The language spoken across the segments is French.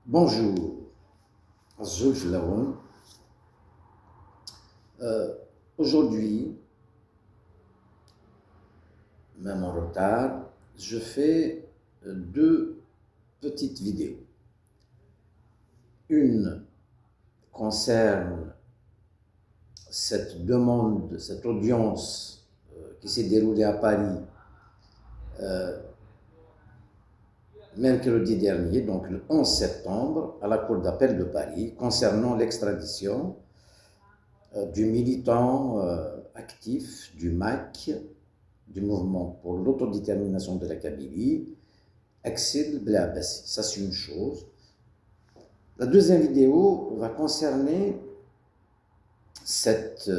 Bonjour, Zulf Laoun. Aujourd'hui, même en retard, je fais deux petites vidéos. Une concerne cette demande, cette audience qui s'est déroulée à Paris mercredi dernier, donc le 11 septembre, à la Cour d'appel de Paris, concernant l'extradition du militant actif du MAC, du mouvement pour l'autodétermination de la Kabylie, Axel Blabassi. Ça, c'est une chose. La deuxième vidéo va concerner cette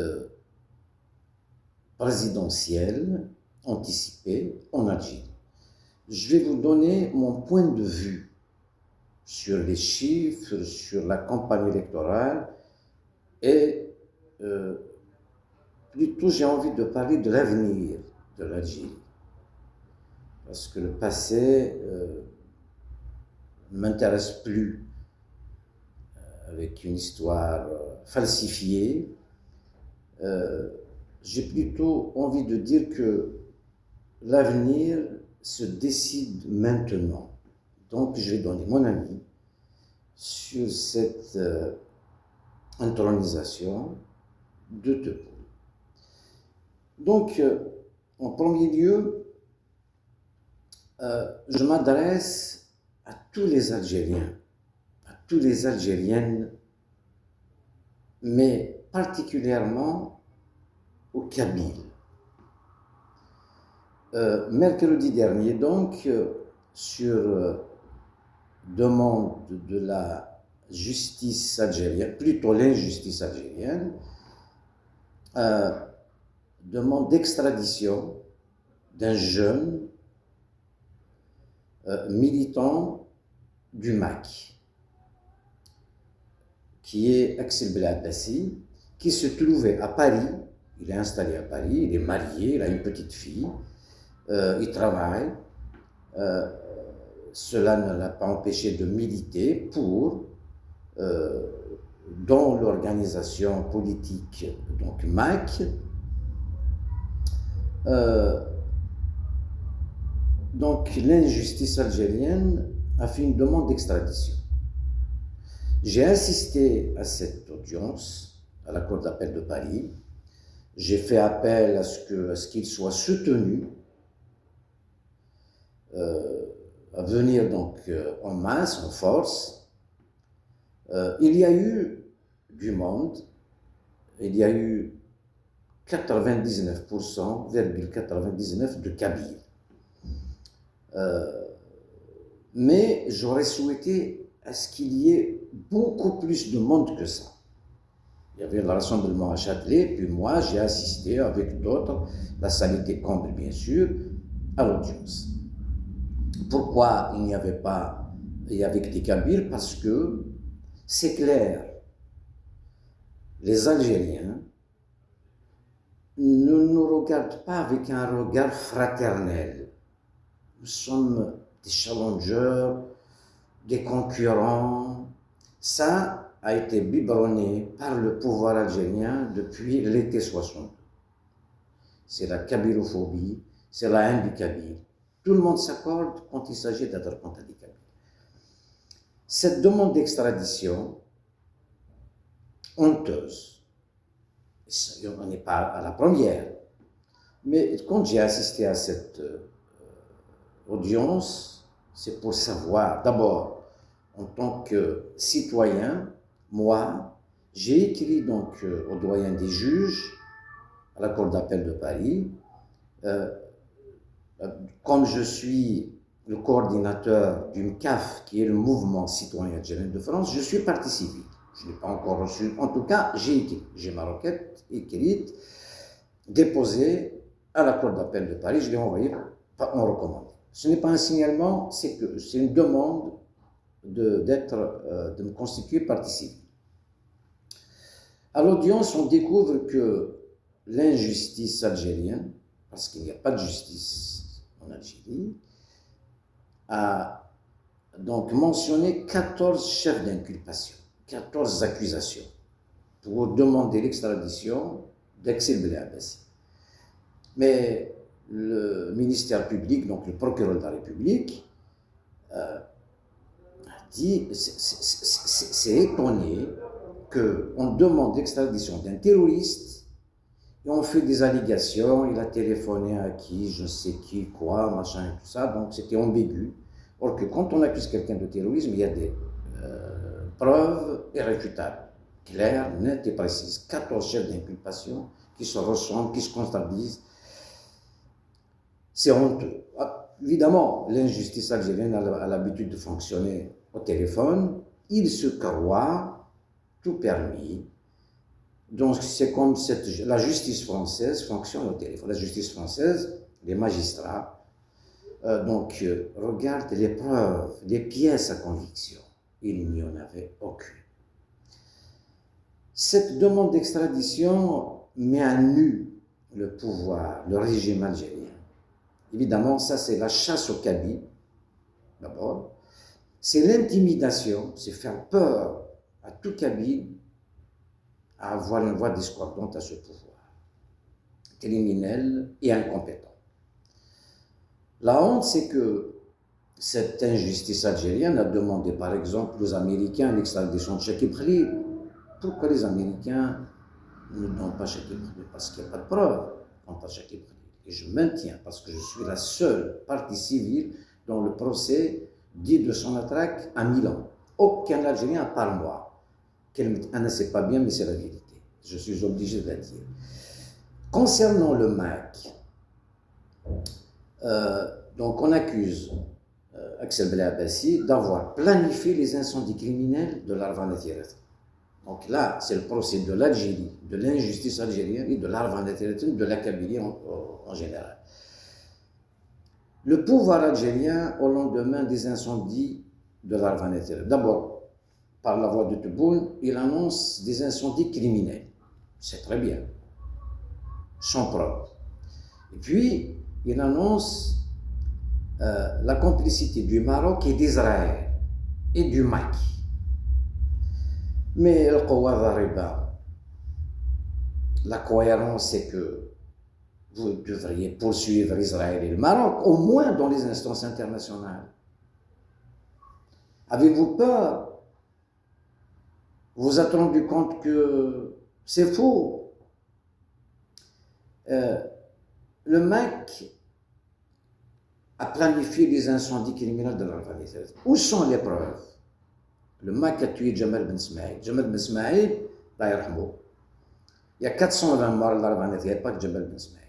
présidentielle anticipée en Algérie. Je vais vous donner mon point de vue sur les chiffres, sur la campagne électorale et plutôt j'ai envie de parler de l'avenir de l'Algérie. Parce que le passé ne m'intéresse plus avec une histoire falsifiée. J'ai plutôt envie de dire que l'avenir se décide maintenant. Donc, je vais donner mon avis sur cette intronisation de Tebboune. Donc, en premier lieu, je m'adresse à tous les Algériens, à toutes les Algériennes, mais particulièrement aux Kabyles. Mercredi dernier, donc, sur demande de la justice algérienne, plutôt l'injustice algérienne, demande d'extradition d'un jeune militant du MAC, qui est Axel Blabassi, qui se trouvait à Paris. Il est installé à Paris, il est marié, il a une petite fille, il travaille. Cela ne l'a pas empêché de militer pour, dans l'organisation politique, donc MAC, donc l'injustice algérienne a fait une demande d'extradition. J'ai assisté à cette audience à la Cour d'appel de Paris. J'ai fait appel à ce qu'il soit soutenu à venir donc en masse, en force. Il y a eu du monde, il y a eu 99,99% de Kabyles. Mais j'aurais souhaité à ce qu'il y ait beaucoup plus de monde que ça. Il y avait le rassemblement à Châtelet, puis moi j'ai assisté avec d'autres, la salle était comble bien sûr, à l'audience. Pourquoi il n'y avait pas, il y avait que des Kabyles? Parce que c'est clair, les Algériens ne nous regardent pas avec un regard fraternel. Nous sommes des challengers, des concurrents. Ça a été biberonné par le pouvoir algérien depuis l'été 62. C'est la kabylophobie, c'est la haine du Kabyle. Tout le monde s'accorde quand il s'agit d'être contre les Kabyles. Cette demande d'extradition, honteuse, on n'est pas à la première, mais quand j'ai assisté à cette audience, c'est pour savoir, d'abord, en tant que citoyen, moi, j'ai écrit donc au doyen des juges, à la Cour d'appel de Paris, comme je suis le coordinateur du MCAF, qui est le mouvement citoyen algérien de France, je suis partie civile. Je n'ai pas encore reçu, en tout cas, j'ai écrit, j'ai ma requête écrite, déposée à la Cour d'appel de Paris, je l'ai envoyée en recommandé. Ce n'est pas un signalement, c'est une demande de me constituer partie civile. À l'audience, on découvre que l'injustice algérienne, parce qu'il n'y a pas de justice en Algérie, a donc mentionné 14 chefs d'inculpation, 14 accusations pour demander l'extradition d'Axel Belabassi. Mais le ministère public, donc le procureur de la République, dit c'est étonné qu'on demande l'extradition d'un terroriste et on fait des allégations, il a téléphoné à qui, je sais qui, quoi, machin et tout ça, donc c'était ambigu. Or que quand on accuse quelqu'un de terrorisme, il y a des preuves irréfutables, claires, nettes et précises. 14 chefs d'inculpation qui se ressemblent, qui se comptabilisent. C'est honteux. Évidemment, l'injustice algérienne a l'habitude de fonctionner au téléphone. Il se croit tout permis. Donc, c'est comme la justice française fonctionne au téléphone. La justice française, les magistrats, regardent les preuves, les pièces à conviction. Il n'y en avait aucune. Cette demande d'extradition met à nu le pouvoir, le régime algérien. Évidemment, ça c'est la chasse au Kaby, d'abord. C'est l'intimidation, c'est faire peur à tout Kaby à avoir une voix discordante à ce pouvoir, criminel et incompétent. La honte, c'est que cette injustice algérienne a demandé par exemple aux Américains l'extradition de Chakib Khalil. Pourquoi les Américains ne donnent pas Chakib Khalil? Parce qu'il n'y a pas de preuve quant à Chakib Khalil. Et je maintiens, parce que je suis la seule partie civile dans le procès dit de son attraque à Milan. Aucun Algérien à part moi. C'est pas bien, mais c'est la vérité. Je suis obligé de la dire. Concernant le MAC, donc on accuse Aksel Belabassi d'avoir planifié les incendies criminels de l'Arvan Tiret. Donc là, c'est le procès de l'Algérie, de l'injustice algérienne et de l'Arvan Tiret, de la Kabylie en général. Le pouvoir algérien, au lendemain des incendies de l'Arvan Tiret, d'abord, par la voix de Tebboune, il annonce des incendies criminels. C'est très bien, sans preuve. Et puis, il annonce la complicité du Maroc et d'Israël et du Mali. Mais la cohérence, c'est que vous devriez poursuivre Israël et le Maroc, au moins dans les instances internationales. Avez-vous peur? Vous vous êtes rendu compte que c'est faux. Le MAC a planifié les incendies criminels de l'Arvan. Où sont les preuves? Le MAC a tué Jamal Ben Smaïl. Jamal Ben Smaïl, il y a 420 morts à l'Arvan, il n'y a pas que Jamal Ben Smaïl.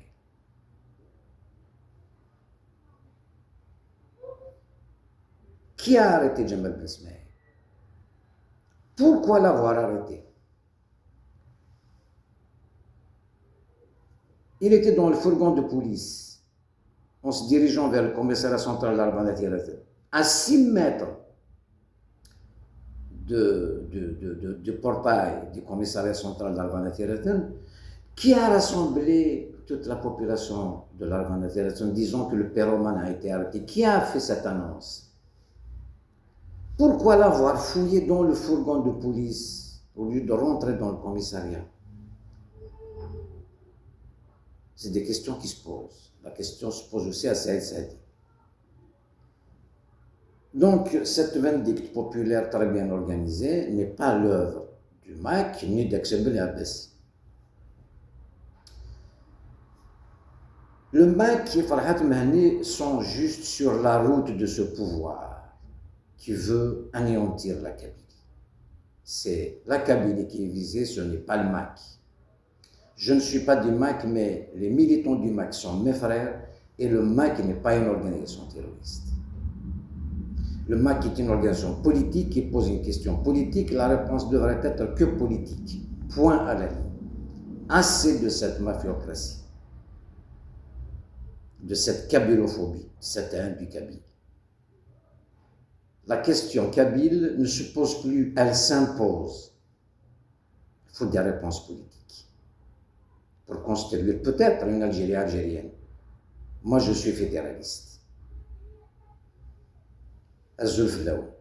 Qui a arrêté Jamal Ben Smaïl? Pourquoi l'avoir arrêté? Il était dans le fourgon de police, en se dirigeant vers le commissariat central de l'Arvan, à 6 mètres de portail du commissariat central d'Arvan, qui a rassemblé toute la population de l'Arvan, disant que le péromane a été arrêté. Qui a fait cette annonce? Pourquoi l'avoir fouillé dans le fourgon de police au lieu de rentrer dans le commissariat? C'est des questions qui se posent. La question se pose aussi à Saïd Saadi. Donc, cette vindicte populaire très bien organisée n'est pas l'œuvre du MAC ni d'Aksel Belabassi. Le MAC et Farhat Mahni sont juste sur la route de ce pouvoir qui veut anéantir la Kabylie. C'est la Kabylie qui est visée, ce n'est pas le MAC. Je ne suis pas du MAC, mais les militants du MAC sont mes frères et le MAC n'est pas une organisation terroriste. Le MAC est une organisation politique qui pose une question politique. La réponse devrait être que politique. Point à la ligne. Assez de cette mafiocratie, de cette kabylophobie, cette haine du Kabyle. La question kabyle ne se pose plus, elle s'impose. Il faut des réponses politiques pour construire peut-être une Algérie algérienne. Moi, je suis fédéraliste. الزلف الأول.